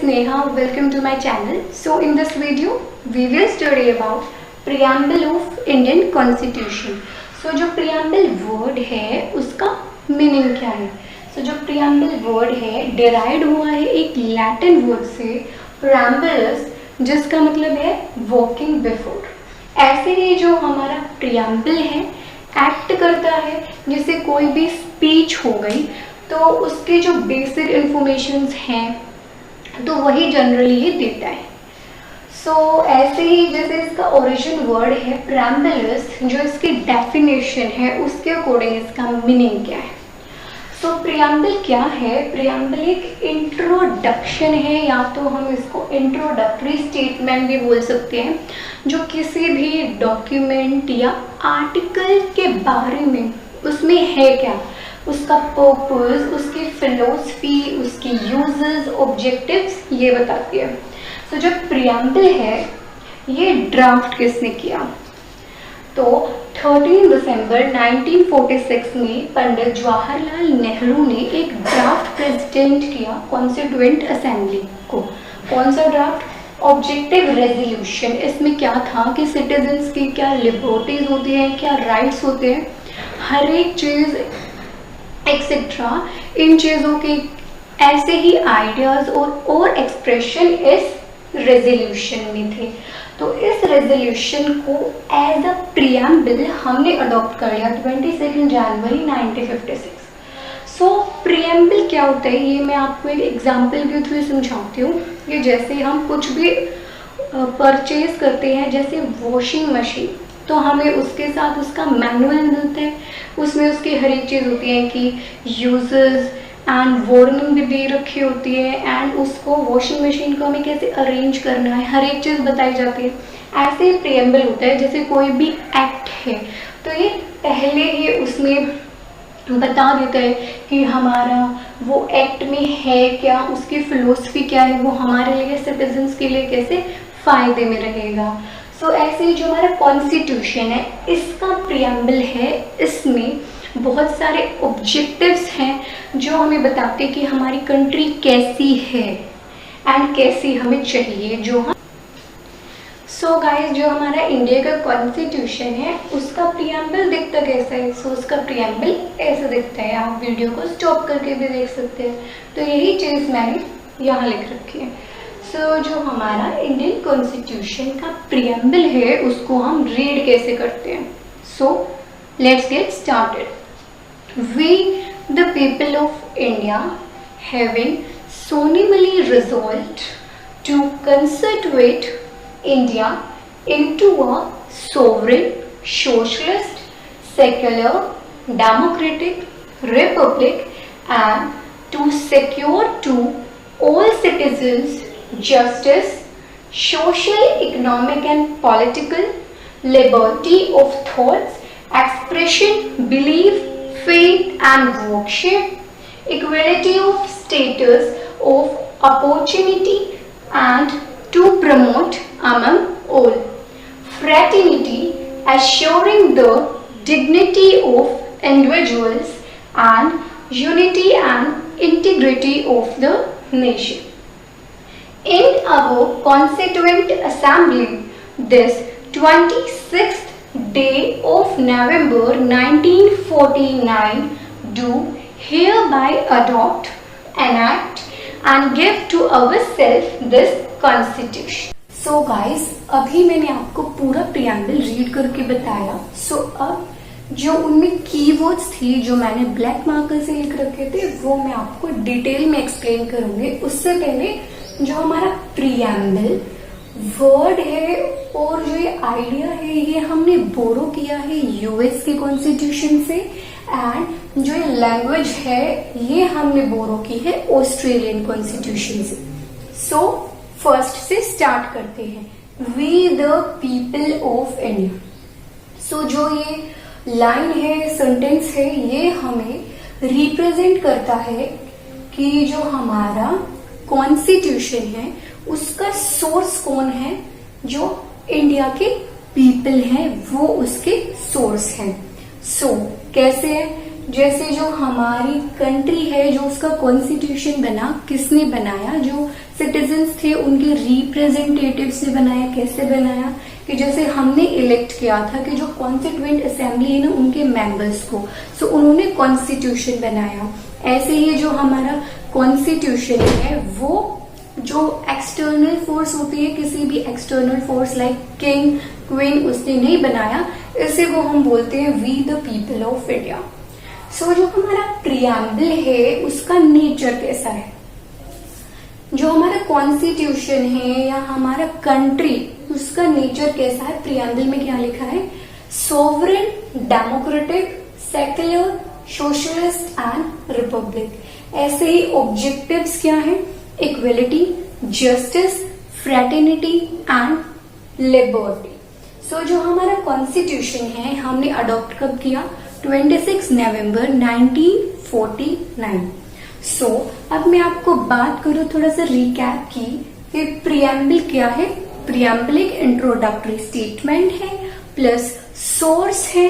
Neha. Welcome to my channel. So in this video we will study about preamble of Indian Constitution. So जो preamble word है उसका meaning क्या है? So जो preamble word है derived हुआ है एक Latin word से preambulus, जिसका मतलब है walking before. ऐसे ही जो हमारा preamble है एक्ट करता है, जैसे कोई भी स्पीच हो गई तो उसके जो बेसिक इन्फॉर्मेशंस हैं तो वही जनरली ये देता है. सो ऐसे ही जैसे इसका ओरिजिन वर्ड है preambulus, जो इसकी डेफिनेशन है उसके अकॉर्डिंग इसका मीनिंग क्या है. सो प्रियम्बल क्या है? प्रियम्बल एक इंट्रोडक्शन है, या तो हम इसको इंट्रोडक्टरी स्टेटमेंट भी बोल सकते हैं, जो किसी भी डॉक्यूमेंट या आर्टिकल के बारे में उसमें है क्या, उसका पर्पस, उसकी फिलोसफी, उसकी यूजेस, ऑब्जेक्टिव्स ये बताती है. तो जो प्रियम्बल है ये ड्राफ्ट किसने किया? तो 13 दिसंबर 1946 में पंडित जवाहरलाल नेहरू ने एक ड्राफ्ट प्रेजेंट किया कॉन्स्टिट्यूएंट असेंबली को. कौन सा ड्राफ्ट? Objective resolution. इसमें क्या था कि सिटीजन्स की क्या लिबर्टीज होती हैं, क्या राइट्स होते हैं, हर एक चीज़ एक्सेट्रा, इन चीज़ों के ऐसे ही आइडियाज़ और एक्सप्रेशन इस रेजोल्यूशन में थे. तो इस रेजोल्यूशन को एज अ प्रियम्बल हमने अडॉप्ट कर लिया 22 जनवरी 1956. सो प्रियम्बल क्या होता है ये मैं आपको एक एग्जाम्पल के थ्रू समझाती हूँ. ये जैसे हम कुछ भी परचेज करते हैं, जैसे वॉशिंग मशीन, तो हमें उसके साथ उसका मैनुअल मिलता है, उसमें उसकी हर एक चीज़ होती है कि यूजेस एंड वार्निंग भी दे रखी होती है, एंड उसको वॉशिंग मशीन को हमें कैसे अरेंज करना है हर एक चीज़ बताई जाती है. ऐसे ही प्रियम्बल होता है, जैसे कोई भी एक्ट है तो ये पहले ही उसमें बता देता है कि हमारा वो एक्ट में है क्या, उसकी फिलोसफी क्या है, वो हमारे लिए सिटीजन्स के लिए कैसे फ़ायदे में रहेगा. सो ऐसे ही जो हमारा कॉन्स्टिट्यूशन है इसका प्रियम्बल है, इसमें बहुत सारे ऑब्जेक्टिव्स हैं जो हमें बताते हैं कि हमारी कंट्री कैसी है एंड कैसी हमें चाहिए. जो हम सो गाइस, जो हमारा इंडिया का कॉन्स्टिट्यूशन है उसका प्रियम्बल दिखता कैसा है? सो उसका प्रियम्बल ऐसा दिखता है. आप वीडियो को स्टॉप करके भी देख सकते हैं. तो यही चीज़ मैंने यहाँ लिख रखी है. सो जो हमारा इंडियन कॉन्स्टिट्यूशन का प्रियम्बल है उसको हम रीड कैसे करते हैं? So let's get started. We, the people of India, having solemnly resolved to constitute India into a sovereign, socialist, secular, democratic republic, and to secure to all citizens justice, social, economic, and political liberty of thoughts, expression, belief, faith and worship, equality of status of opportunity, and to promote among all fraternity, assuring the dignity of individuals and unity and integrity of the nation. In our Constituent Assembly, this 26th day of November 1949 do hereby adopt, enact and give to ourselves this constitution. So guys, अभी मैंने आपको पूरा preamble read करके बताया. सो अब जो उनमें keywords थी जो मैंने ब्लैक मार्कर से लिख रखे थे वो मैं आपको डिटेल में एक्सप्लेन करूंगी. उससे पहले जो हमारा प्रियम्बल वर्ड है और जो ये आइडिया है ये हमने बोरो किया है यूएस के कॉन्स्टिट्यूशन से, एंड जो ये लैंग्वेज है ये हमने बोरो की है ऑस्ट्रेलियन कॉन्स्टिट्यूशन से. सो फर्स्ट से स्टार्ट करते हैं. We the people of India. So जो ये लाइन है, सेंटेंस है, ये हमें रिप्रेजेंट करता है कि जो हमारा कॉन्स्टिट्यूशन है उसका सोर्स कौन है? जो इंडिया के पीपल हैं वो उसके सोर्स हैं. सो कैसे है जैसे जो हमारी कंट्री है, जो उसका कॉन्स्टिट्यूशन बना, किसने बनाया, जो सिटीजन्स थे उनके रिप्रेजेंटेटिव्स ने बनाया। कैसे बनाया कि जैसे हमने इलेक्ट किया था कि जो कॉन्स्टिट्यूएंट असेंबली है ना, उनके मेंबर्स को, सो उन्होंने कॉन्स्टिट्यूशन बनाया। ऐसे ही जो हमारा कॉन्स्टिट्यूशन है वो जो एक्सटर्नल फोर्स होती है, किसी भी external force like king queen, उसने नहीं बनाया, इसे वो हम बोलते हैं we the people of India. So जो हमारा प्रियम्बल है उसका नेचर कैसा है, जो हमारा कॉन्स्टिट्यूशन है या हमारा कंट्री, उसका नेचर कैसा है। प्रियम्बल में क्या लिखा है, sovereign, democratic, secular, socialist and republic. ऐसे ही ऑब्जेक्टिव्स क्या है, equality, justice, fraternity and liberty. So जो हमारा कॉन्स्टिट्यूशन है हमने अडॉप्ट कब किया, 26 नवंबर 1949। सो अब मैं आपको बात करूं थोड़ा सा रिकैप की कि प्रियम्बल क्या है। प्रियम्बल एक इंट्रोडक्टरी स्टेटमेंट है, प्लस सोर्स है,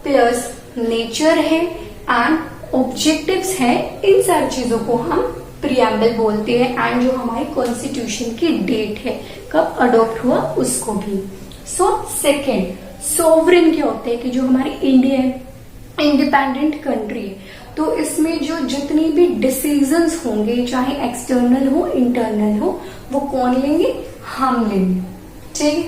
प्लस नेचर है एंड ऑब्जेक्टिव्स है। इन सारी चीजों को हम प्रियम्बल बोलते हैं। एंड जो हमारे कॉन्स्टिट्यूशन की डेट है, कब अडॉप्ट हुआ, उसको भी। सो सेकेंड, सोवरेन क्या होते हैं कि जो हमारी इंडिया इंडिपेंडेंट कंट्री है, तो इसमें जो जितनी भी डिसीजंस होंगे, चाहे एक्सटर्नल हो इंटरनल हो, वो कौन लेंगे, हम लेंगे। ठीक है,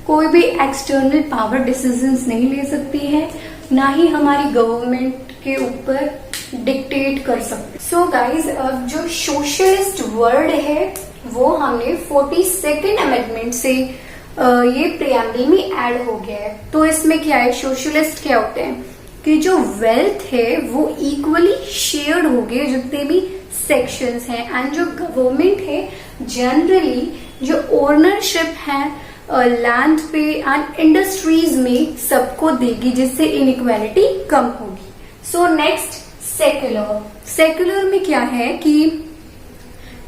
कोई भी एक्सटर्नल पावर डिसीजंस नहीं ले सकती है, ना ही हमारी गवर्नमेंट के ऊपर डिक्टेट कर सकते। सो गाइज, अब जो सोशलिस्ट वर्ड है वो हमने 42nd अमेंडमेंट से ये प्रियम्बल में ऐड हो गया है। तो इसमें क्या है, सोशलिस्ट क्या होते हैं कि जो वेल्थ है वो इक्वली शेयर्ड हो गए जितने भी सेक्शंस हैं। एंड जो गवर्नमेंट है जनरली जो ओनरशिप है लैंड पे एंड इंडस्ट्रीज में सबको देगी, जिससे इनइक्वालिटी कम होगी। So next, secular. सेक्युलर में क्या है कि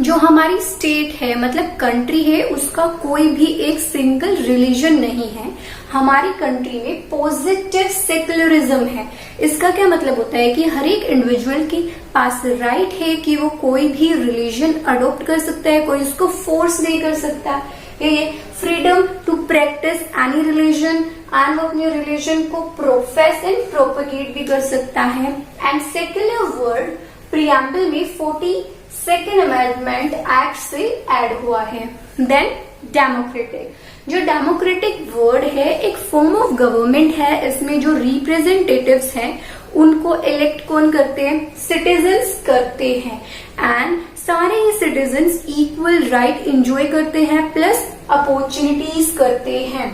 जो हमारी स्टेट है, मतलब कंट्री है, उसका कोई भी एक सिंगल रिलीजन नहीं है। हमारी कंट्री में पॉजिटिव सेक्युलरिज्म है। इसका क्या मतलब होता है कि हर एक इंडिविजुअल के पास राइट है कि वो कोई भी रिलीजन अडॉप्ट कर सकता है, कोई उसको फोर्स नहीं कर सकता। ये freedom to practise any religion, and वो अपने रिलीजन को प्रोफेस एंड प्रोपगेट भी कर सकता है। एंड सेक्युलर वर्ड प्रियम्बल में 42nd अमेंडमेंट एक्ट से ऐड हुआ है। देन डेमोक्रेटिक, जो डेमोक्रेटिक वर्ड है एक फॉर्म ऑफ गवर्नमेंट है। इसमें जो रिप्रेजेंटेटिव्स हैं उनको इलेक्ट कौन करते हैं, सिटीजन्स करते हैं। एंड सारे ही सिटीजन्स इक्वल राइट एंजॉय करते हैं, प्लस अपॉर्चुनिटीज करते हैं।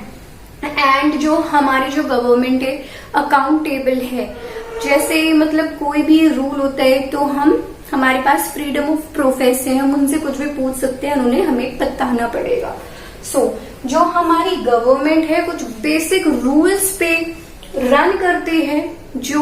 एंड जो हमारी जो गवर्नमेंट है अकाउंटेबल है। जैसे मतलब कोई भी रूल होता है तो हमारे पास फ्रीडम ऑफ प्रोफेस है, हम उनसे कुछ भी पूछ सकते हैं, उन्हें हमें बताना पड़ेगा। सो जो हमारी गवर्नमेंट है कुछ बेसिक रूल्स पे रन करते हैं, जो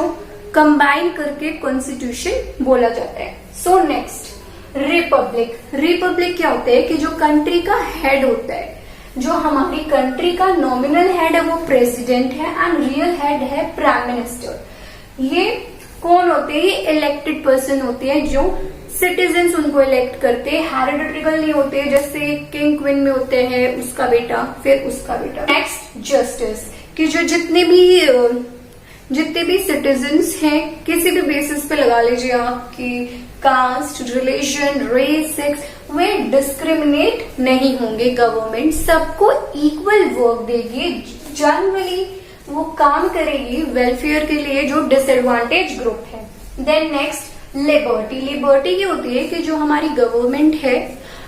कंबाइन करके कॉन्स्टिट्यूशन बोला जाता है। So next, Republic. रिपब्लिक क्या होता है कि जो कंट्री का हेड होता है, जो हमारी कंट्री का नॉमिनल हेड है वो प्रेसिडेंट है एंड रियल हेड है प्राइम मिनिस्टर। ये कौन होते हैं, ये इलेक्टेड पर्सन होते हैं, जो सिटीजन्स उनको इलेक्ट करते हैं, हेरिडिटरी नहीं होते, जैसे किंग क्वीन में होते हैं उसका बेटा फिर उसका बेटा। नेक्स्ट, जस्टिस, कि जो जितने भी सिटीजन्स हैं, किसी भी बेसिस पे लगा लीजिए आप कि कास्ट, रिलीजन, रेस, सेक्स, वे डिस्क्रिमिनेट नहीं होंगे। गवर्नमेंट सबको इक्वल वर्क देगी, जनरली वो काम करेगी वेलफेयर के लिए जो डिसएडवांटेज ग्रुप है। Then next, liberty. लिबर्टी क्या होती है कि जो हमारी गवर्नमेंट है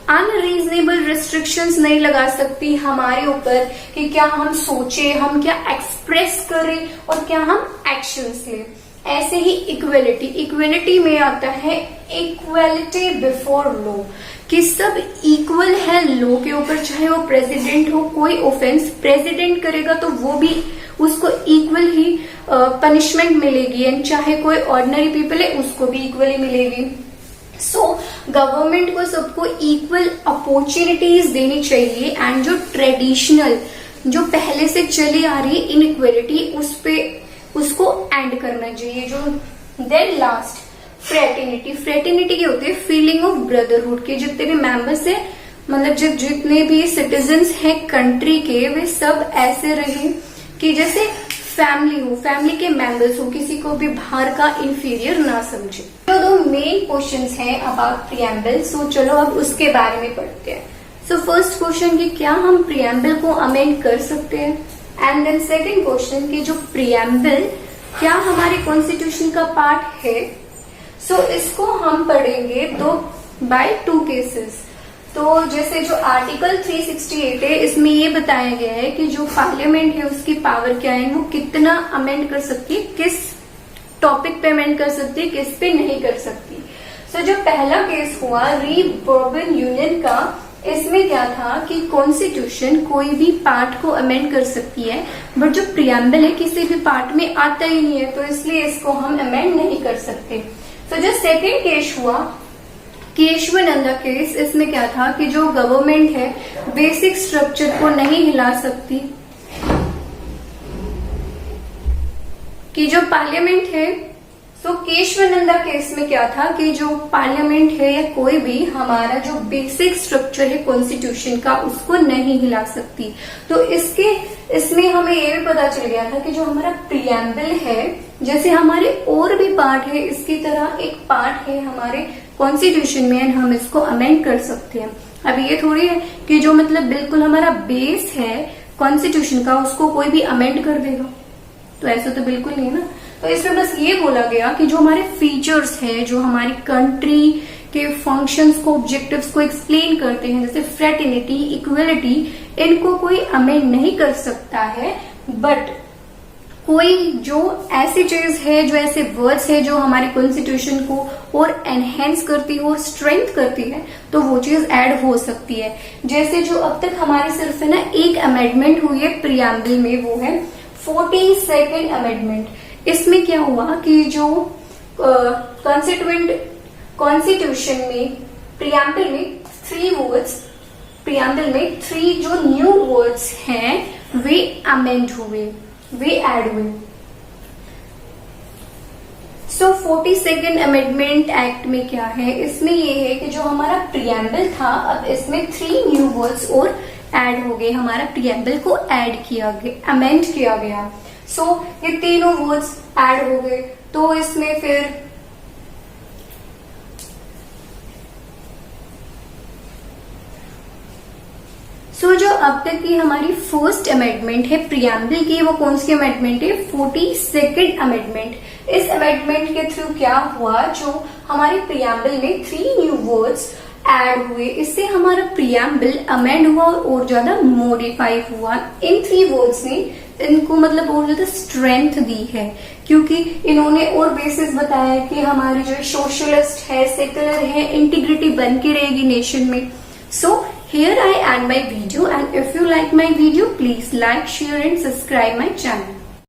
अनरीजनेबल रिस्ट्रिक्शंस नहीं लगा सकती हमारे ऊपर कि क्या हम सोचे, हम क्या एक्सप्रेस करें और क्या हम एक्शंस लें। ऐसे ही इक्वलिटी। इक्वलिटी में आता है इक्वलिटी बिफोर लॉ, कि सब इक्वल है लॉ के ऊपर, चाहे वो प्रेसिडेंट हो, कोई ऑफेंस प्रेसिडेंट करेगा तो वो भी उसको इक्वल ही पनिशमेंट मिलेगी, एंड चाहे कोई ऑर्डिनरी पीपल है उसको भी इक्वली मिलेगी। सो गवर्नमेंट को सबको इक्वल अपॉर्चुनिटीज देनी चाहिए। एंड जो ट्रेडिशनल, जो पहले से चली आ रही है इनइक्वलिटी, उसको एंड करना चाहिए। जो देन लास्ट फ्रेटर्निटी। फ्रेटर्निटी क्या होती है? फीलिंग ऑफ ब्रदरहुड के जितने भी मेंबर्स है, मतलब जितने भी सिटीजन्स हैं कंट्री के, वे सब ऐसे रहे कि जैसे फैमिली हो, फैमिली के मेंबर्स हो, किसी को भी बाहर का इंफीरियर ना समझे। तो दो मेन क्वेश्चंस हैं अबाउट प्रियम्बल, सो चलो अब उसके बारे में पढ़ते हैं। सो फर्स्ट क्वेश्चन कि क्या हम प्रियम्बल को अमेंड कर सकते हैं, एंड देन सेकंड क्वेश्चन कि जो प्रियम्बल क्या हमारे कॉन्स्टिट्यूशन का पार्ट है। सो इसको हम पढ़ेंगे बाय टू केसेस। तो जैसे जो आर्टिकल 368 है, इसमें ये बताया गया है कि जो पार्लियामेंट है उसकी पावर क्या है, वो कितना अमेंड कर सकती है, किस टॉपिक पे अमेंड कर सकती है, किस पे नहीं कर सकती। सो जो पहला केस हुआ री बर्बन यूनियन का, इसमें क्या था कि कॉन्स्टिट्यूशन कोई भी पार्ट को अमेंड कर सकती है, बट जो प्रियम्बल है किसी भी पार्ट में आता ही नहीं है, तो इसलिए इसको हम अमेंड नहीं कर सकते। तो जो सेकेंड केस हुआ केशवानंदा केस, इसमें क्या था कि जो गवर्नमेंट है बेसिक स्ट्रक्चर को नहीं हिला सकती, कि जो पार्लियामेंट है। सो केशवानंदा केस में क्या था कि जो पार्लियामेंट है या कोई भी हमारा जो बेसिक स्ट्रक्चर है कॉन्स्टिट्यूशन का, उसको नहीं हिला सकती। तो इसमें हमें ये भी पता चल गया था कि जो हमारा प्रियम्बल है, जैसे हमारे और भी पार्ट है, इसकी तरह एक पार्ट है हमारे कॉन्स्टिट्यूशन में, एंड हम इसको अमेंड कर सकते हैं। अब ये थोड़ी है कि जो मतलब बिल्कुल हमारा बेस है कॉन्स्टिट्यूशन का, उसको कोई भी अमेंड कर देगा, तो ऐसा तो बिल्कुल नहीं ना। तो इसमें बस ये बोला गया कि जो हमारे फीचर्स है, जो हमारी कंट्री के फंक्शंस को, ऑब्जेक्टिव्स को एक्सप्लेन करते हैं, जैसे फ्रेटर्निटी, इक्वलिटी, इनको कोई अमेंड नहीं कर सकता है, बट कोई जो ऐसी चीज है, जो ऐसे वर्ड्स है जो हमारे कॉन्स्टिट्यूशन को और एनहेंस करती है और स्ट्रेंथ करती है, तो वो चीज ऐड हो सकती है। जैसे जो अब तक हमारे सिर्फ है ना एक अमेंडमेंट हुई है प्रियम्बल में, वो है 42nd अमेंडमेंट। इसमें क्या हुआ कि जो कॉन्स्टिट्यूशन में प्रियम्बल में 3 वर्ड्स, प्रियम्बल में 3 जो न्यू वर्ड्स हैं वे अमेंड हुए, वे ऐड हुए। सो 42nd अमेंडमेंट एक्ट में क्या है, इसमें ये है कि जो हमारा प्रियम्बल था, अब इसमें 3 न्यू वर्ड्स और ऐड हो गए, हमारा प्रियम्बल को ऐड किया गया, अमेंड किया गया। सो ये तीनों वर्ड्स ऐड हो गए, तो इसमें फिर जो अब तक की हमारी फर्स्ट अमेंडमेंट है प्रियम्बल की, वो कौन सी अमेंडमेंट है? 42nd amendment. इस अमेंडमेंट के थ्रू क्या हुआ, जो हमारे प्रियम्बल में 3 न्यू वर्ड्स ऐड हुए, इससे हमारा प्रियम्बल अमेंड हुआ और ज्यादा मॉडिफाई हुआ। इन 3 वर्ड्स ने इनको मतलब और ज्यादा स्ट्रेंथ दी है, क्योंकि इन्होंने और बेसिस बताया कि हमारे जो सोशलिस्ट है, सेकुलर है, इंटीग्रिटी बन के रहेगी नेशन में। सो here I end my video, and if you like my video, please like, share and subscribe my channel.